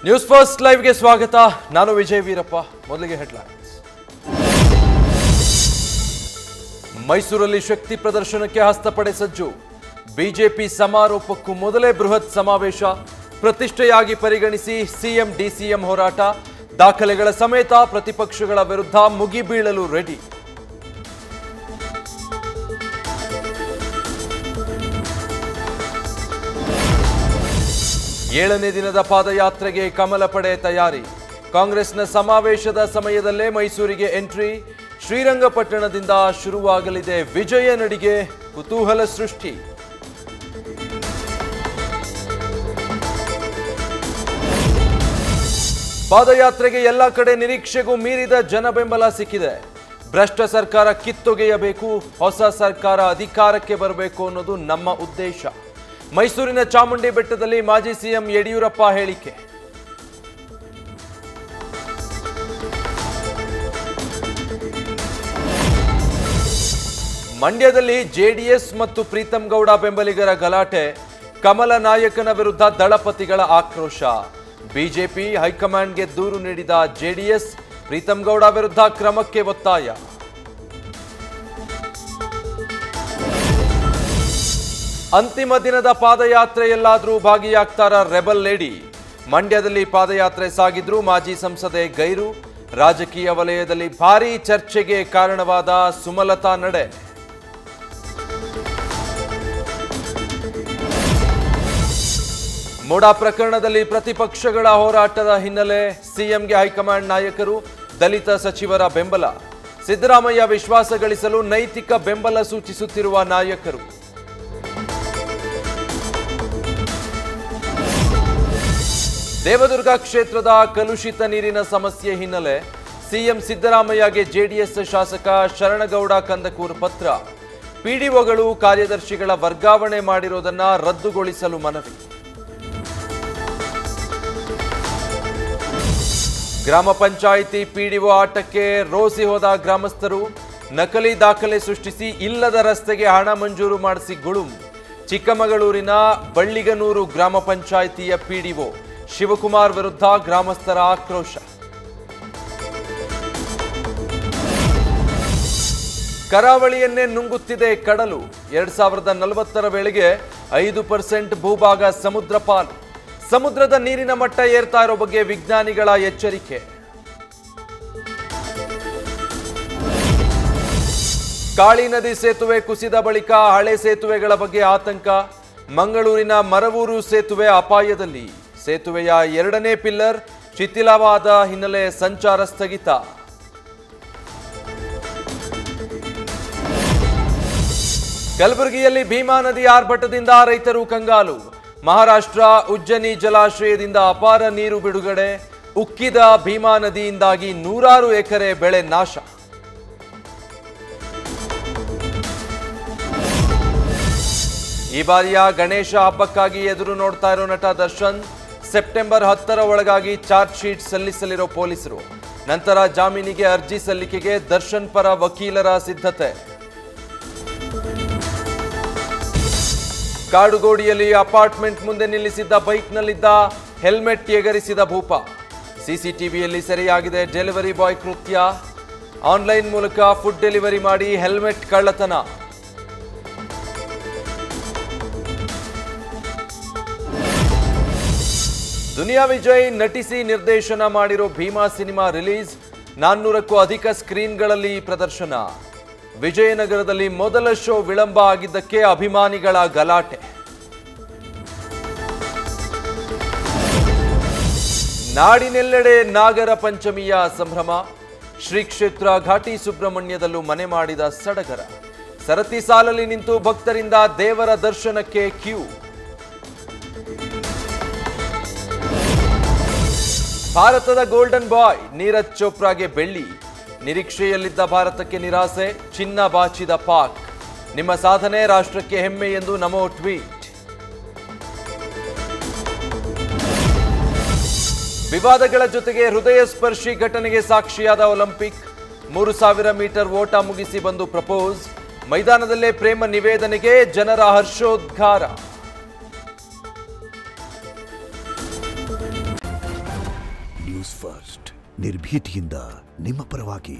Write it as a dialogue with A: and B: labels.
A: News first ಲೈವ್ಗೆ ಸ್ವಾಗತ. ನಾನು ವಿಜಯ್ ವೀರಪ್ಪ. ಮೊದಲಿಗೆ ಹೆಡ್ಲೈನ್ಸ್. ಮೈಸೂರಲ್ಲಿ ಶಕ್ತಿ ಪ್ರದರ್ಶನಕ್ಕೆ ಹಸ್ತಪಡೆ ಸಜ್ಜು. ಬಿಜೆಪಿ ಸಮಾರೋಪಕ್ಕೂ ಮೊದಲೇ ಬೃಹತ್ ಸಮಾವೇಶ. ಪ್ರತಿಷ್ಠೆಯಾಗಿ ಪರಿಗಣಿಸಿ ಸಿಎಂ ಡಿಸಿಎಂ ಹೋರಾಟ. ದಾಖಲೆಗಳ ಸಮೇತ ಪ್ರತಿಪಕ್ಷಗಳ ವಿರುದ್ಧ ಮುಗಿಬೀಳಲು ರೆಡಿ. ಏಳನೇ ದಿನದ ಪಾದಯಾತ್ರೆಗೆ ಕಮಲ ಪಡೆ ತಯಾರಿ. ಕಾಂಗ್ರೆಸ್ನ ಸಮಾವೇಶದ ಸಮಯದಲ್ಲೇ ಮೈಸೂರಿಗೆ ಎಂಟ್ರಿ. ಶ್ರೀರಂಗಪಟ್ಟಣದಿಂದ ಶುರುವಾಗಲಿದೆ ವಿಜಯ ನಡಿಗೆ. ಕುತೂಹಲ ಸೃಷ್ಟಿ. ಪಾದಯಾತ್ರೆಗೆ ಎಲ್ಲ ಕಡೆ ನಿರೀಕ್ಷೆಗೂ ಮೀರಿದ ಜನಬೆಂಬಲ ಸಿಕ್ಕಿದೆ. ಭ್ರಷ್ಟ ಸರ್ಕಾರ ಕಿತ್ತೊಗೆಯಬೇಕು, ಹೊಸ ಸರ್ಕಾರ ಅಧಿಕಾರಕ್ಕೆ ಬರಬೇಕು ಅನ್ನೋದು ನಮ್ಮ ಉದ್ದೇಶ. ಮೈಸೂರಿನ ಚಾಮುಂಡಿ ಬೆಟ್ಟದಲ್ಲಿ ಮಾಜಿ ಸಿಎಂ ಯಡಿಯೂರಪ್ಪ ಹೇಳಿಕೆ. ಮಂಡ್ಯದಲ್ಲಿ ಜೆಡಿಎಸ್ ಮತ್ತು ಪ್ರೀತಂ ಗೌಡ ಬೆಂಬಲಿಗರ ಗಲಾಟೆ. ಕಮಲ ನಾಯಕನ ವಿರುದ್ಧ ದಳಪತಿಗಳ ಆಕ್ರೋಶ. ಬಿಜೆಪಿ ಹೈಕಮಾಂಡ್ಗೆ ದೂರು ನೀಡಿದ ಜೆಡಿಎಸ್, ಪ್ರೀತಂ ಗೌಡ ವಿರುದ್ಧ ಕ್ರಮಕ್ಕೆ ಒತ್ತಾಯ. ಅಂತಿಮ ದಿನದ ಪಾದಯಾತ್ರೆಯಲ್ಲಾದರೂ ಭಾಗಿಯಾಗ್ತಾರ ರೆಬಲ್ ಲೇಡಿ. ಮಂಡ್ಯದಲ್ಲಿ ಪಾದಯಾತ್ರೆ ಸಾಗಿದ್ರು ಮಾಜಿ ಸಂಸದೆ ಗೈರು. ರಾಜಕೀಯ ವಲಯದಲ್ಲಿ ಭಾರೀ ಚರ್ಚೆಗೆ ಕಾರಣವಾದ ಸುಮಲತಾ ನಡೆ. ಮೂಡಾ ಪ್ರಕರಣದಲ್ಲಿ ಪ್ರತಿಪಕ್ಷಗಳ ಹೋರಾಟದ ಹಿನ್ನೆಲೆ ಸಿಎಂಗೆ ಹೈಕಮಾಂಡ್ ನಾಯಕರು, ದಲಿತ ಸಚಿವರ ಬೆಂಬಲ. ಸಿದ್ದರಾಮಯ್ಯ ವಿಶ್ವಾಸ ಗಳಿಸಲು ನೈತಿಕ ಬೆಂಬಲ ಸೂಚಿಸುತ್ತಿರುವ ನಾಯಕರು. ದೇವದುರ್ಗ ಕ್ಷೇತ್ರದ ಕಲುಷಿತ ನೀರಿನ ಸಮಸ್ಯೆ ಹಿನ್ನೆಲೆ ಸಿಎಂ ಸಿದ್ದರಾಮಯ್ಯಗೆ ಜೆಡಿಎಸ್ ಶಾಸಕ ಶರಣಗೌಡ ಕಂದಕೂರ್ ಪತ್ರ. ಪಿಡಿಒಗಳು ಕಾರ್ಯದರ್ಶಿಗಳ ವರ್ಗಾವಣೆ ಮಾಡಿರುವುದನ್ನು ರದ್ದುಗೊಳಿಸಲು ಮನವಿ. ಗ್ರಾಮ ಪಂಚಾಯಿತಿ ಪಿಡಿಒ ಆಟಕ್ಕೆ ರೋಸಿ ಹೋದ ಗ್ರಾಮಸ್ಥರು. ನಕಲಿ ದಾಖಲೆ ಸೃಷ್ಟಿಸಿ ಇಲ್ಲದ ರಸ್ತೆಗೆ ಹಣ ಮಂಜೂರು ಮಾಡಿಸಿ ಗುಳುಂ. ಚಿಕ್ಕಮಗಳೂರಿನ ಬಳ್ಳಿಗನೂರು ಗ್ರಾಮ ಪಂಚಾಯಿತಿಯ ಪಿಡಿಒ ಶಿವಕುಮಾರ್ ವಿರುದ್ಧ ಗ್ರಾಮಸ್ಥರ ಆಕ್ರೋಶ. ಕರಾವಳಿಯನ್ನೇ ನುಂಗುತ್ತಿದೆ ಕಡಲು. 2040 ವೇಳೆಗೆ 5% ಭೂಭಾಗ ಸಮುದ್ರ ಪಾಲು. ಸಮುದ್ರದ ನೀರಿನ ಮಟ್ಟ ಏರ್ತಾ ಇರೋ ಬಗ್ಗೆ ವಿಜ್ಞಾನಿಗಳ ಎಚ್ಚರಿಕೆ. ಕಾಳಿ ನದಿ ಸೇತುವೆ ಕುಸಿದ ಬಳಿಕ ಹಳೆ ಸೇತುವೆಗಳ ಬಗ್ಗೆ ಆತಂಕ. ಮಂಗಳೂರಿನ ಮರವೂರು ಸೇತುವೆ ಅಪಾಯದಲ್ಲಿ. ಸೇತುವೆಯ 2ನೇ ಪಿಲ್ಲರ್ ಶಿಥಿಲವಾದ ಹಿನ್ನೆಲೆ ಸಂಚಾರ ಸ್ಥಗಿತ. ಕಲಬುರಗಿಯಲ್ಲಿ ಭೀಮಾ ನದಿ ಆರ್ಭಟದಿಂದ ರೈತರು ಕಂಗಾಲು. ಮಹಾರಾಷ್ಟ್ರ ಉಜ್ಜನಿ ಜಲಾಶಯದಿಂದ ಅಪಾರ ನೀರು ಬಿಡುಗಡೆ. ಉಕ್ಕಿದ ಭೀಮಾ ನದಿಯಿಂದಾಗಿ ನೂರಾರು ಎಕರೆ ಬೆಳೆ ನಾಶ. ಈ ಬಾರಿಯ ಗಣೇಶ ಹಬ್ಬಕ್ಕಾಗಿ ಎದುರು ನೋಡ್ತಾ ಇರೋ ನಟ ದರ್ಶನ್. ಸೆಪ್ಟೆಂಬರ್ 10 ಒಳಗಾಗಿ ಚಾರ್ಜ್ ಶೀಟ್ ಸಲ್ಲಿಸಲಿರೋ ಪೊಲೀಸರು. ನಂತರ ಜಾಮೀನಿಗೆ ಅರ್ಜಿ ಸಲ್ಲಿಕೆಗೆ ದರ್ಶನ್ ಪರ ವಕೀಲರ ಸಿದ್ಧತೆ. ಕಾಡುಗೋಡಿಯಲ್ಲಿ ಅಪಾರ್ಟ್ಮೆಂಟ್ ಮುಂದೆ ನಿಲ್ಲಿಸಿದ್ದ ಬೈಕ್ನಲ್ಲಿದ್ದ ಹೆಲ್ಮೆಟ್ ಎಗರಿಸಿದ ಭೂಪ. ಸಿಸಿಟಿವಿಯಲ್ಲಿ ಸೆರೆಯಾಗಿದೆ ಡೆಲಿವರಿ ಬಾಯ್ ಕೃತ್ಯ. ಆನ್ಲೈನ್ ಮೂಲಕ ಫುಡ್ ಡೆಲಿವರಿ ಮಾಡಿ ಹೆಲ್ಮೆಟ್ ಕಳ್ಳತನ. ದುನಿಯಾ ವಿಜಯ್ ನಟಿಸಿ ನಿರ್ದೇಶನ ಮಾಡಿರೋ ಭೀಮಾ ಸಿನಿಮಾ ರಿಲೀಸ್. 400ಕ್ಕೂ ಅಧಿಕ ಸ್ಕ್ರೀನ್ಗಳಲ್ಲಿ ಪ್ರದರ್ಶನ. ವಿಜಯನಗರದಲ್ಲಿ ಮೊದಲ ಶೋ ವಿಳಂಬ ಆಗಿದ್ದಕ್ಕೆ ಅಭಿಮಾನಿಗಳ ಗಲಾಟೆ. ನಾಡಿನೆಲ್ಲೆಡೆ ನಾಗರ ಪಂಚಮಿಯ ಸಂಭ್ರಮ. ಶ್ರೀ ಕ್ಷೇತ್ರ ಘಾಟಿ ಸುಬ್ರಹ್ಮಣ್ಯದಲ್ಲೂ ಮನೆ ಮಾಡಿದ ಸಡಗರ. ಸರತಿ ಸಾಲಲ್ಲಿ ನಿಂತು ಭಕ್ತರಿಂದ ದೇವರ ದರ್ಶನಕ್ಕೆ ಕ್ಯೂ. ಭಾರತದ ಗೋಲ್ಡನ್ ಬಾಯ್ ನೀರಜ್ ಚೋಪ್ರಾಗೆ ಬೆಳ್ಳಿ. ನಿರೀಕ್ಷೆಯಲ್ಲಿದ್ದ ಭಾರತಕ್ಕೆ ನಿರಾಸೆ. ಚಿನ್ನ ಬಾಚಿದ ಪಾಕ್. ನಿಮ್ಮ ಸಾಧನೆ ರಾಷ್ಟ್ರಕ್ಕೆ ಹೆಮ್ಮೆ ಎಂದು ನಮೋ ಟ್ವೀಟ್. ವಿವಾದಗಳ ಜೊತೆಗೆ ಹೃದಯ ಸ್ಪರ್ಶಿ ಘಟನೆಗೆ ಸಾಕ್ಷಿಯಾದ ಒಲಿಂಪಿಕ್. 3000 ಮೀಟರ್ ಓಟ ಮುಗಿಸಿ ಬಂದು ಪ್ರಪೋಸ್. ಮೈದಾನದಲ್ಲೇ ಪ್ರೇಮ ನಿವೇದನೆಗೆ ಜನರ ಹರ್ಷೋದ್ಗಾರ.
B: ನ್ಯೂಸ್ ಫಸ್ಟ್ ನಿರ್ಭೀತಿಯಿಂದ ನಿಮ್ಮ ಪರವಾಗಿ.